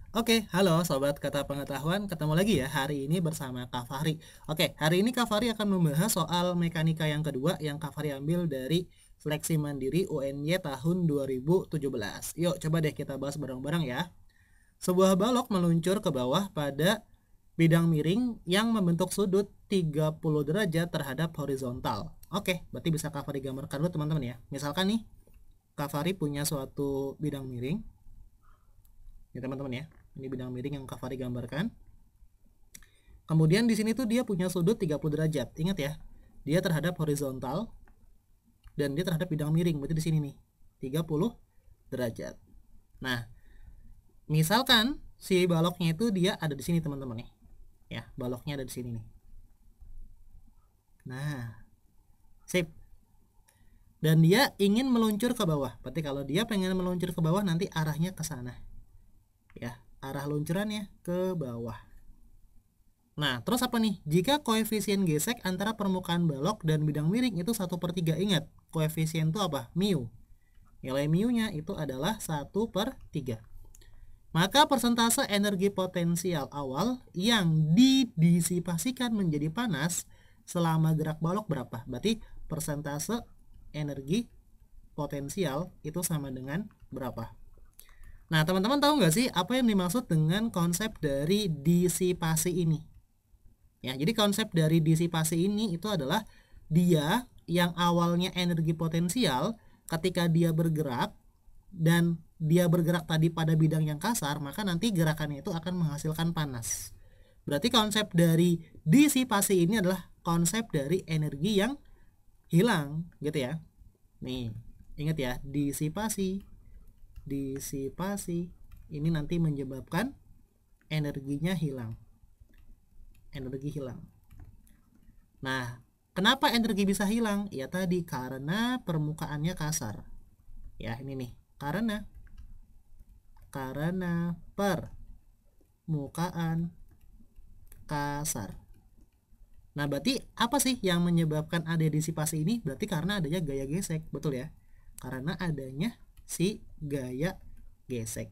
Oke, halo Sobat Kata Pengetahuan, ketemu lagi ya hari ini bersama Kak Fahri. Oke, hari ini Kak Fahri akan membahas soal mekanika yang kedua yang Kak Fahri ambil dari Seleksi Mandiri UNY tahun 2017. Yuk, coba deh kita bahas bareng-bareng ya. Sebuah balok meluncur ke bawah pada bidang miring yang membentuk sudut 30 derajat terhadap horizontal. Oke, berarti bisa Kak Fahri gambarkan dulu teman-teman ya. Misalkan nih, Kak Fahri punya suatu bidang miring. Ya teman-teman ya. Ini bidang miring yang Kak Fahri gambarkan. Kemudian di sini tuh dia punya sudut 30 derajat. Ingat ya, dia terhadap horizontal dan dia terhadap bidang miring. Berarti di sini nih, 30 derajat. Nah, misalkan si baloknya itu dia ada di sini teman-teman nih. Ya, baloknya ada di sini nih. Nah, sip. Dan dia ingin meluncur ke bawah. Berarti kalau dia pengen meluncur ke bawah nanti arahnya ke sana. Ya, arah luncurannya ke bawah. Nah, terus apa nih? Jika koefisien gesek antara permukaan balok dan bidang miring itu 1/3. Ingat, koefisien itu apa? Mu. Nilai mu-nya itu adalah 1/3. Maka persentase energi potensial awal yang didisipasikan menjadi panas selama gerak balok berapa? Berarti persentase energi potensial itu sama dengan berapa? Nah, teman-teman tahu nggak sih apa yang dimaksud dengan konsep dari disipasi ini? Ya, jadi konsep dari disipasi ini itu adalah dia yang awalnya energi potensial ketika dia bergerak dan dia bergerak tadi pada bidang yang kasar, maka nanti gerakannya itu akan menghasilkan panas. Berarti konsep dari disipasi ini adalah konsep dari energi yang hilang, gitu ya. Nih, ingat ya, disipasi ini nanti menyebabkan energinya hilang. Energi hilang. Nah, kenapa energi bisa hilang? Ya tadi karena permukaannya kasar. Ya, ini nih. Karena permukaan kasar. Nah, berarti apa sih yang menyebabkan ada disipasi ini? Berarti karena adanya gaya gesek, betul ya? Karena adanya si gaya gesek.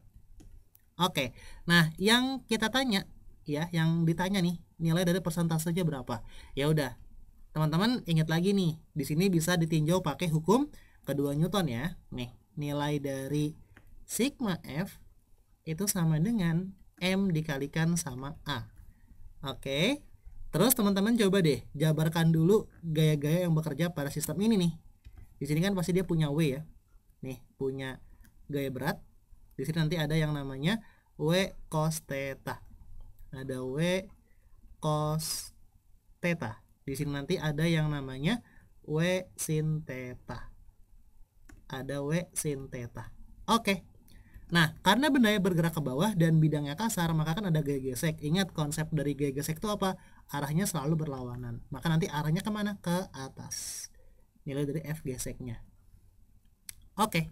Oke. Nah, yang kita tanya ya, yang ditanya nih, nilai dari persentasenya berapa? Ya udah. Teman-teman ingat lagi nih, di sini bisa ditinjau pakai hukum kedua Newton ya. Nih, nilai dari sigma F itu sama dengan M dikalikan sama A. Oke. Terus teman-teman coba deh jabarkan dulu gaya-gaya yang bekerja pada sistem ini nih. Di sini kan pasti dia punya W ya. Nih, punya gaya berat. Di sini nanti ada yang namanya W cos theta. Ada W cos theta. Di sini nanti ada yang namanya W sin theta. Ada W sin theta. Oke. Nah, karena bendanya bergerak ke bawah dan bidangnya kasar, maka kan ada gaya gesek. Ingat konsep dari gaya gesek itu apa? Arahnya selalu berlawanan. Maka nanti arahnya kemana? Ke atas. Nilai dari F geseknya. Oke.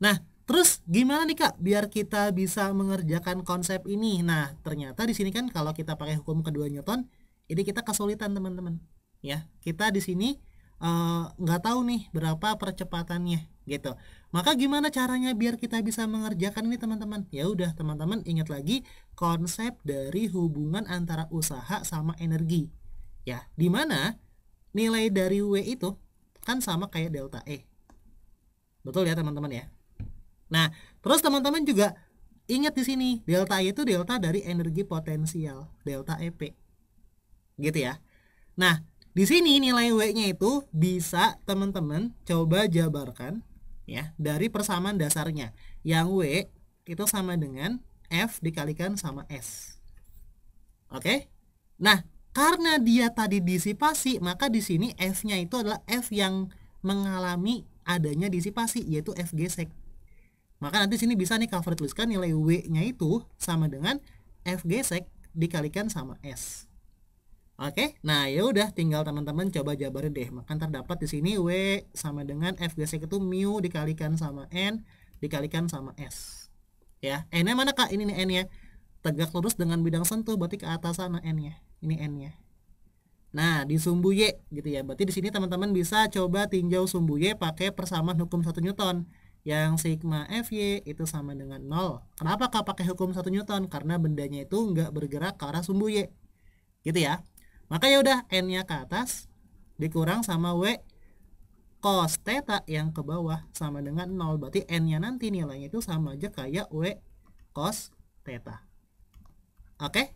Nah, terus gimana nih Kak biar kita bisa mengerjakan konsep ini? Nah, ternyata di sini kan kalau kita pakai hukum kedua Newton, ini kita kesulitan teman-teman. Ya, kita di sini nggak tahu nih berapa percepatannya gitu. Maka gimana caranya biar kita bisa mengerjakan ini teman-teman? Ya udah teman-teman ingat lagi konsep dari hubungan antara usaha sama energi. Ya, di mana nilai dari W itu kan sama kayak delta E. Betul ya teman-teman ya? Nah, terus teman-teman juga ingat di sini, delta E itu delta dari energi potensial, delta EP. Gitu ya. Nah, di sini nilai W-nya itu bisa teman-teman coba jabarkan ya dari persamaan dasarnya. Yang W itu sama dengan F dikalikan sama S. Oke? Nah, karena dia tadi disipasi, maka di sini F-nya itu adalah F yang mengalami adanya disipasi, yaitu F gesek. Maka nanti sini bisa nih cover tuliskan nilai W-nya itu sama dengan F gesek dikalikan sama S. Oke, nah ya udah tinggal teman-teman coba jabarin deh. Maka terdapat di sini W sama dengan F gesek itu mu dikalikan sama N dikalikan sama S. Ya, N-nya mana Kak? Ini nih N-nya. Tegak lurus dengan bidang sentuh berarti ke atas sana N-nya. Ini N-nya. Nah, di sumbu Y gitu ya. Berarti di sini teman-teman bisa coba tinjau sumbu Y pakai persamaan hukum 1 Newton. Yang sigma Fy itu sama dengan 0. Kenapa Kak pakai hukum 1 Newton? Karena bendanya itu nggak bergerak ke arah sumbu Y. Gitu ya. Maka ya udah N-nya ke atas dikurang sama W cos theta yang ke bawah sama dengan 0. Berarti N-nya nanti nilainya itu sama aja kayak W cos theta. Oke?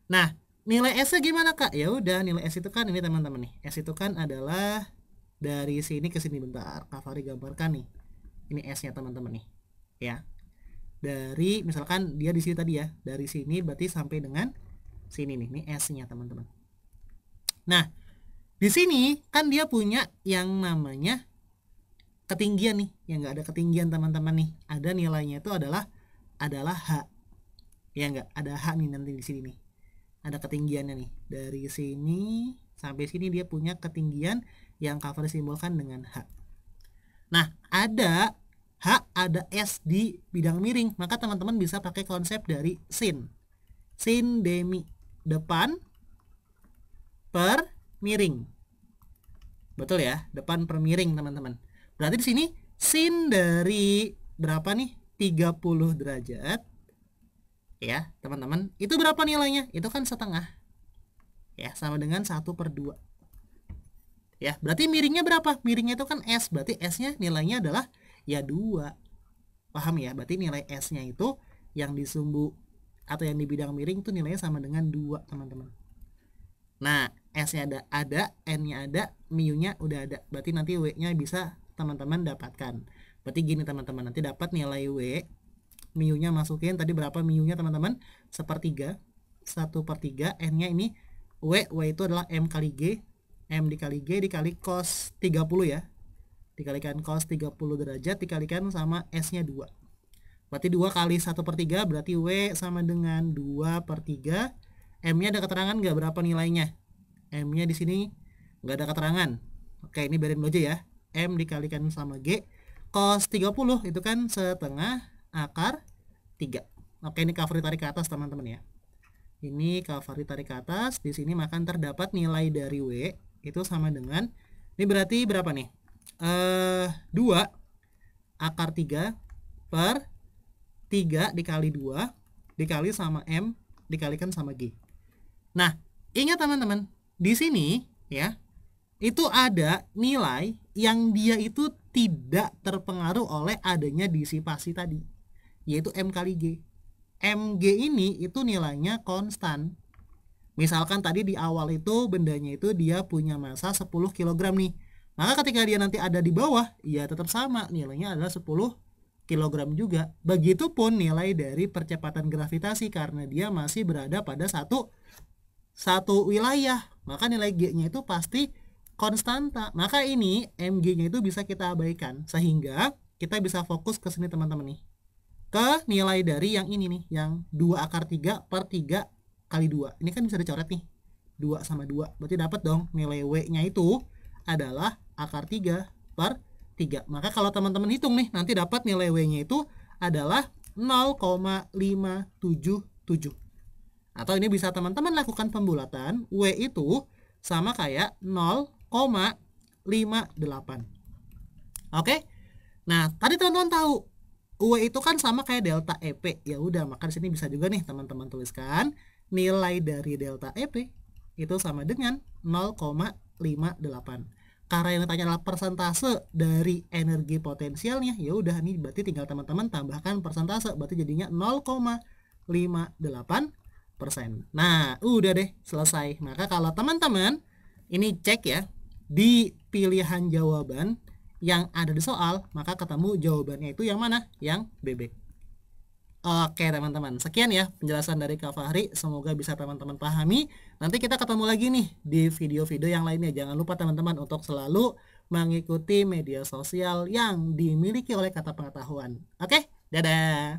Nah, nilai S-nya gimana Kak? Ya udah, nilai S itu kan ini teman-teman nih. S itu kan adalah dari sini ke sini, bentar. Kak Fahri gambarkan nih. Ini S-nya teman-teman nih. Ya. Dari misalkan dia di sini tadi ya. Dari sini berarti sampai dengan sini nih. Ini S-nya teman-teman. Nah, di sini kan dia punya yang namanya ketinggian nih. Yang nggak ada ketinggian teman-teman nih. Ada nilainya itu adalah H. Ya nggak? Ada H nih nanti di sini nih. Ada ketinggiannya nih. Dari sini sampai sini dia punya ketinggian yang cover simbolkan dengan H. Nah, ada H, ada S di bidang miring. Maka teman-teman bisa pakai konsep dari sin. Sin demi depan per miring. Betul ya? Depan per miring, teman-teman. Berarti di sini sin dari berapa nih? 30 derajat. Ya, teman-teman. Itu berapa nilainya? Itu kan setengah. Ya, sama dengan 1/2. Ya, berarti miringnya berapa? Miringnya itu kan S, berarti S-nya nilainya adalah ya 2. Paham ya? Berarti nilai S-nya itu yang di sumbu atau yang di bidang miring itu nilainya sama dengan 2, teman-teman. Nah, S-nya ada, N-nya ada, mu-nya udah ada. Berarti nanti W-nya bisa teman-teman dapatkan. Berarti gini teman-teman, nanti dapat nilai W, mu-nya masukin tadi berapa mu-nya teman-teman? 1/3, 1/3, N-nya ini W itu adalah M kali G, M dikali G dikali cos 30 ya. Dikalikan cos 30 derajat dikalikan sama S-nya 2. Berarti 2 kali 1/3 berarti W sama dengan 2/3. M-nya ada keterangan nggak berapa nilainya? M-nya di sini nggak ada keterangan. Oke, ini biarin dulu aja ya. M dikalikan sama G. Cos 30 itu kan setengah akar 3. Oke, ini Kak Fahri tarik ke atas teman-teman ya. Ini Kak Fahri tarik ke atas. Di sini maka terdapat nilai dari W itu sama dengan, ini berarti berapa nih? 2 akar 3 per 3 dikali 2 dikali sama M dikalikan sama G. Nah, ingat teman-teman, di sini ya, itu ada nilai yang dia itu tidak terpengaruh oleh adanya disipasi tadi, yaitu M kali G. Mg ini itu nilainya konstan. Misalkan tadi di awal itu bendanya itu dia punya massa 10 kg nih. Maka ketika dia nanti ada di bawah, ya tetap sama, nilainya adalah 10 kg juga. Begitupun nilai dari percepatan gravitasi karena dia masih berada pada satu wilayah. Maka nilai G-nya itu pasti konstanta. Maka ini Mg-nya itu bisa kita abaikan sehingga kita bisa fokus ke sini teman-teman nih. Ke nilai dari yang ini nih, yang 2 akar 3 per 3 kali 2. Ini kan bisa dicoret nih. 2 sama 2. Berarti dapat dong nilai W-nya itu adalah akar 3 per 3. Maka kalau teman-teman hitung nih, nanti dapat nilai W-nya itu adalah 0,577. Atau ini bisa teman-teman lakukan pembulatan. W itu sama kayak 0,58. Oke? Nah, tadi teman-teman tahu W itu kan sama kayak delta EP. Ya udah, maka di sini bisa juga nih teman-teman tuliskan nilai dari delta EP itu sama dengan 0,58. Karena yang ditanya adalah persentase dari energi potensialnya, ya udah nih berarti tinggal teman-teman tambahkan persentase, berarti jadinya 0,58%. Nah, udah deh selesai. Maka kalau teman-teman ini cek ya di pilihan jawaban yang ada di soal, maka ketemu jawabannya itu yang mana? Yang BB. Oke teman-teman, sekian ya penjelasan dari Kak Fahri. Semoga bisa teman-teman pahami. Nanti kita ketemu lagi nih di video-video yang lainnya. Jangan lupa teman-teman untuk selalu mengikuti media sosial yang dimiliki oleh Kata Pengetahuan. Oke, dadah.